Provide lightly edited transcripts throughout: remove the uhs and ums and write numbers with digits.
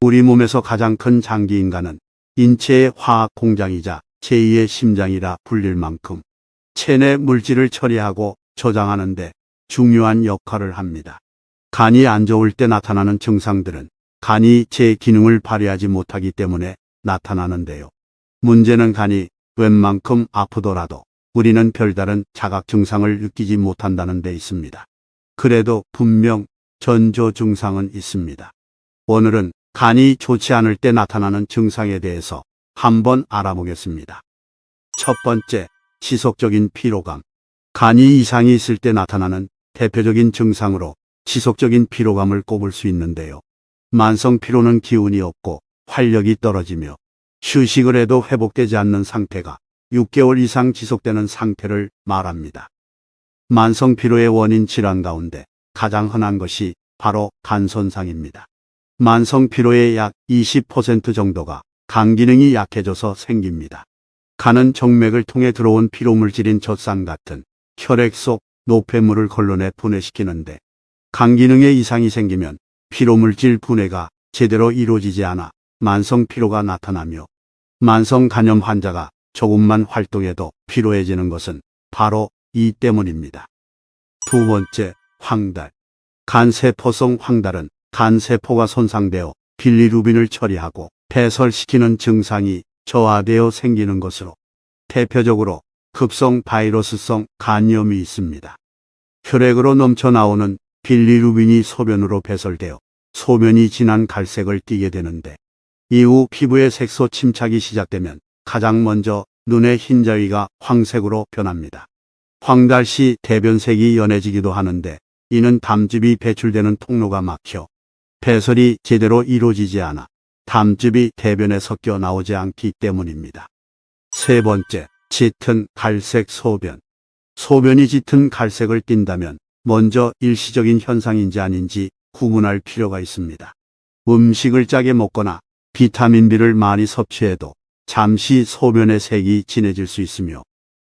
우리 몸에서 가장 큰 장기인간은 인체의 화학 공장이자 제2의 심장이라 불릴 만큼 체내 물질을 처리하고 저장하는 데 중요한 역할을 합니다. 간이 안 좋을 때 나타나는 증상들은 간이 제 기능을 발휘하지 못하기 때문에 나타나는데요. 문제는 간이 웬만큼 아프더라도 우리는 별다른 자각 증상을 느끼지 못한다는 데 있습니다. 그래도 분명 전조 증상은 있습니다. 오늘은 간이 좋지 않을 때 나타나는 증상에 대해서 한번 알아보겠습니다. 첫 번째, 지속적인 피로감. 간이 이상이 있을 때 나타나는 대표적인 증상으로 지속적인 피로감을 꼽을 수 있는데요. 만성 피로는 기운이 없고 활력이 떨어지며 휴식을 해도 회복되지 않는 상태가 6개월 이상 지속되는 상태를 말합니다. 만성 피로의 원인 질환 가운데 가장 흔한 것이 바로 간 손상입니다. 만성 피로의 약 20% 정도가 간 기능이 약해져서 생깁니다. 간은 정맥을 통해 들어온 피로물질인 젖산 같은 혈액 속 노폐물을 걸러내 분해시키는데 간 기능에 이상이 생기면 피로물질 분해가 제대로 이루어지지 않아 만성 피로가 나타나며 만성 간염 환자가 조금만 활동해도 피로해지는 것은 바로 이 때문입니다. 두 번째, 황달. 간세포성 황달은 간세포가 손상되어 빌리루빈을 처리하고 배설시키는 증상이 저하되어 생기는 것으로 대표적으로 급성 바이러스성 간염이 있습니다. 혈액으로 넘쳐나오는 빌리루빈이 소변으로 배설되어 소변이 진한 갈색을 띠게 되는데 이후 피부의 색소 침착이 시작되면 가장 먼저 눈의 흰자위가 황색으로 변합니다. 황달 시 대변색이 연해지기도 하는데 이는 담즙이 배출되는 통로가 막혀 배설이 제대로 이루어지지 않아 담즙이 대변에 섞여 나오지 않기 때문입니다. 세 번째, 짙은 갈색 소변. 소변이 짙은 갈색을 띈다면 먼저 일시적인 현상인지 아닌지 구분할 필요가 있습니다. 음식을 짜게 먹거나 비타민 B를 많이 섭취해도 잠시 소변의 색이 진해질 수 있으며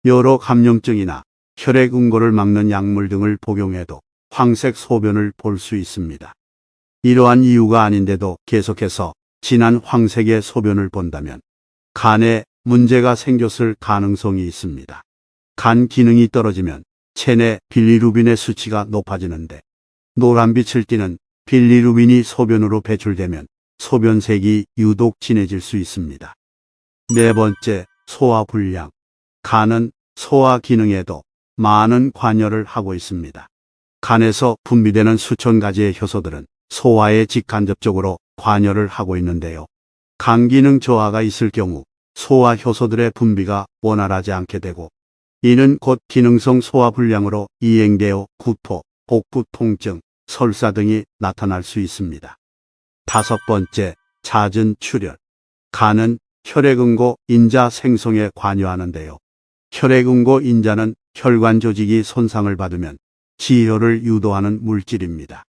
여러 감염증이나 혈액 응고를 막는 약물 등을 복용해도 황색 소변을 볼 수 있습니다. 이러한 이유가 아닌데도 계속해서 진한 황색의 소변을 본다면 간에 문제가 생겼을 가능성이 있습니다. 간 기능이 떨어지면 체내 빌리루빈의 수치가 높아지는데 노란빛을 띠는 빌리루빈이 소변으로 배출되면 소변색이 유독 진해질 수 있습니다. 네 번째, 소화불량. 간은 소화 기능에도 많은 관여를 하고 있습니다. 간에서 분비되는 수천 가지의 효소들은 소화에 직간접적으로 관여를 하고 있는데요. 간 기능 저하가 있을 경우 소화 효소들의 분비가 원활하지 않게 되고 이는 곧 기능성 소화불량으로 이행되어 구토, 복부 통증, 설사 등이 나타날 수 있습니다. 다섯 번째, 잦은 출혈. 간은 혈액응고 인자 생성에 관여하는데요. 혈액응고 인자는 혈관 조직이 손상을 받으면 지혈을 유도하는 물질입니다.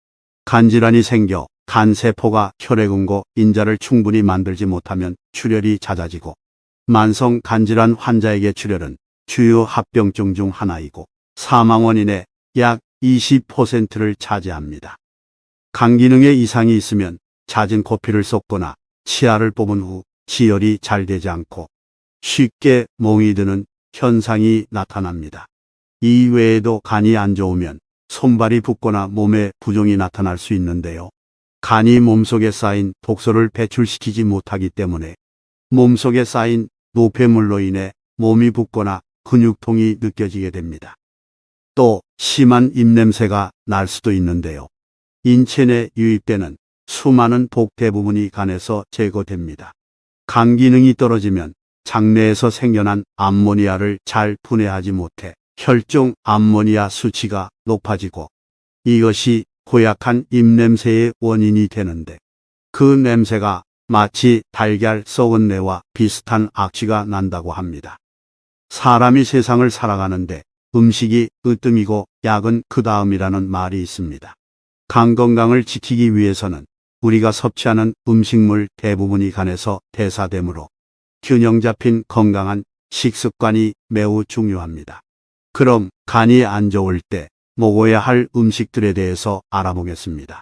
간질환이 생겨 간세포가 혈액응고 인자를 충분히 만들지 못하면 출혈이 잦아지고 만성 간질환 환자에게 출혈은 주요 합병증 중 하나이고 사망 원인의 약 20%를 차지합니다. 간 기능에 이상이 있으면 잦은 코피를 쏟거나 치아를 뽑은 후 지혈이 잘 되지 않고 쉽게 멍이 드는 현상이 나타납니다. 이 외에도 간이 안 좋으면 손발이 붓거나 몸에 부종이 나타날 수 있는데요. 간이 몸속에 쌓인 독소를 배출시키지 못하기 때문에 몸속에 쌓인 노폐물로 인해 몸이 붓거나 근육통이 느껴지게 됩니다. 또 심한 입냄새가 날 수도 있는데요. 인체 내 유입되는 수많은 독 대부분이 간에서 제거됩니다. 간 기능이 떨어지면 장내에서 생겨난 암모니아를 잘 분해하지 못해 혈중 암모니아 수치가 높아지고 이것이 고약한 입냄새의 원인이 되는데 그 냄새가 마치 달걀 썩은 내와 비슷한 악취가 난다고 합니다. 사람이 세상을 살아가는데 음식이 으뜸이고 약은 그 다음이라는 말이 있습니다. 간 건강을 지키기 위해서는 우리가 섭취하는 음식물 대부분이 간에서 대사되므로 균형 잡힌 건강한 식습관이 매우 중요합니다. 그럼 간이 안 좋을 때 먹어야 할 음식들에 대해서 알아보겠습니다.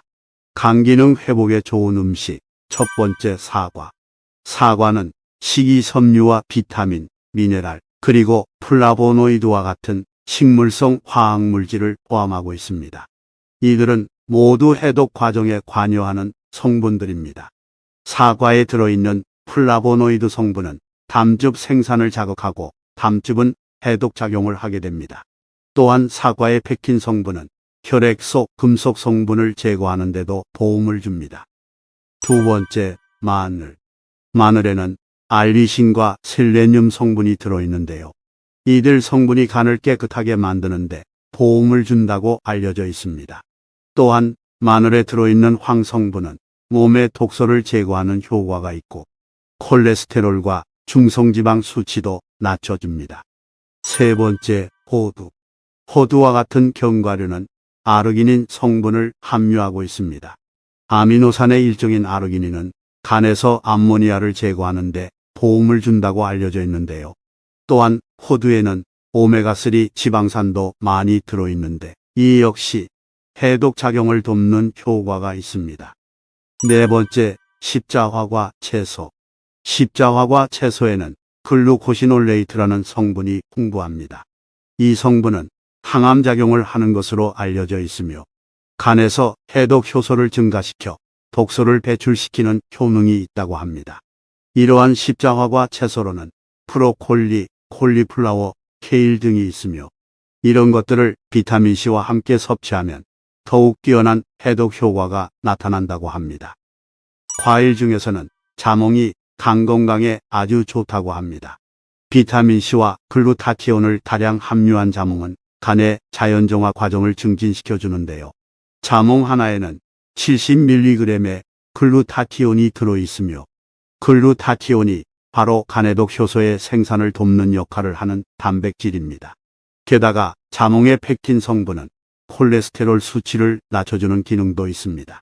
간 기능 회복에 좋은 음식. 첫 번째, 사과. 사과는 식이섬유와 비타민, 미네랄, 그리고 플라보노이드와 같은 식물성 화학물질을 포함하고 있습니다. 이들은 모두 해독 과정에 관여하는 성분들입니다. 사과에 들어있는 플라보노이드 성분은 담즙 생산을 자극하고 담즙은 해독 작용을 하게 됩니다. 또한 사과의 펙틴 성분은 혈액 속 금속 성분을 제거하는 데도 도움을 줍니다. 두 번째, 마늘. 마늘에는 알리신과 셀레늄 성분이 들어있는데요. 이들 성분이 간을 깨끗하게 만드는데 도움을 준다고 알려져 있습니다. 또한 마늘에 들어있는 황 성분은 몸의 독소를 제거하는 효과가 있고 콜레스테롤과 중성지방 수치도 낮춰줍니다. 세 번째, 호두. 호두와 같은 견과류는 아르기닌 성분을 함유하고 있습니다. 아미노산의 일종인 아르기닌은 간에서 암모니아를 제거하는 데 도움을 준다고 알려져 있는데요. 또한 호두에는 오메가3 지방산도 많이 들어있는데 이 역시 해독 작용을 돕는 효과가 있습니다. 네 번째, 십자화과 채소. 십자화과 채소에는 글루코시놀레이트라는 성분이 풍부합니다. 이 성분은 항암 작용을 하는 것으로 알려져 있으며 간에서 해독 효소를 증가시켜 독소를 배출시키는 효능이 있다고 합니다. 이러한 십자화과 채소로는 브로콜리, 콜리플라워, 케일 등이 있으며 이런 것들을 비타민C와 함께 섭취하면 더욱 뛰어난 해독 효과가 나타난다고 합니다. 과일 중에서는 자몽이 간 건강에 아주 좋다고 합니다. 비타민C와 글루타티온을 다량 함유한 자몽은 간의 자연정화 과정을 증진시켜 주는데요. 자몽 하나에는 70mg의 글루타티온이 들어있으며 글루타티온이 바로 간해독 효소의 생산을 돕는 역할을 하는 단백질입니다. 게다가 자몽의 펙틴 성분은 콜레스테롤 수치를 낮춰주는 기능도 있습니다.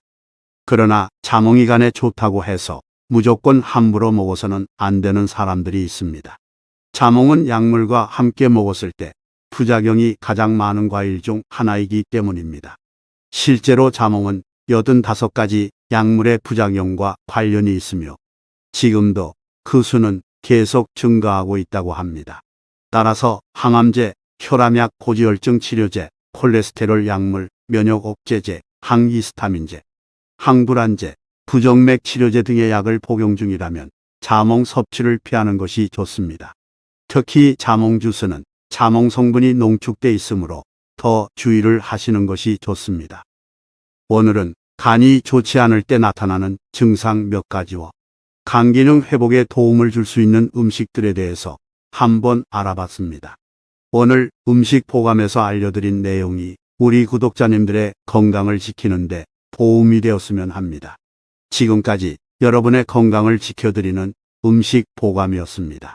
그러나 자몽이 간에 좋다고 해서 무조건 함부로 먹어서는 안 되는 사람들이 있습니다. 자몽은 약물과 함께 먹었을 때 부작용이 가장 많은 과일 중 하나이기 때문입니다. 실제로 자몽은 85가지 약물의 부작용과 관련이 있으며 지금도 그 수는 계속 증가하고 있다고 합니다. 따라서 항암제, 혈압약, 고지혈증 치료제, 콜레스테롤 약물, 면역 억제제, 항히스타민제, 항불안제, 부정맥 치료제 등의 약을 복용 중이라면 자몽 섭취를 피하는 것이 좋습니다. 특히 자몽 주스는 자몽 성분이 농축돼 있으므로 더 주의를 하시는 것이 좋습니다. 오늘은 간이 좋지 않을 때 나타나는 증상 몇 가지와 간 기능 회복에 도움을 줄 수 있는 음식들에 대해서 한번 알아봤습니다. 오늘 음식 포감에서 알려드린 내용이 우리 구독자님들의 건강을 지키는데 도움이 되었으면 합니다. 지금까지 여러분의 건강을 지켜드리는 음식 포감이었습니다.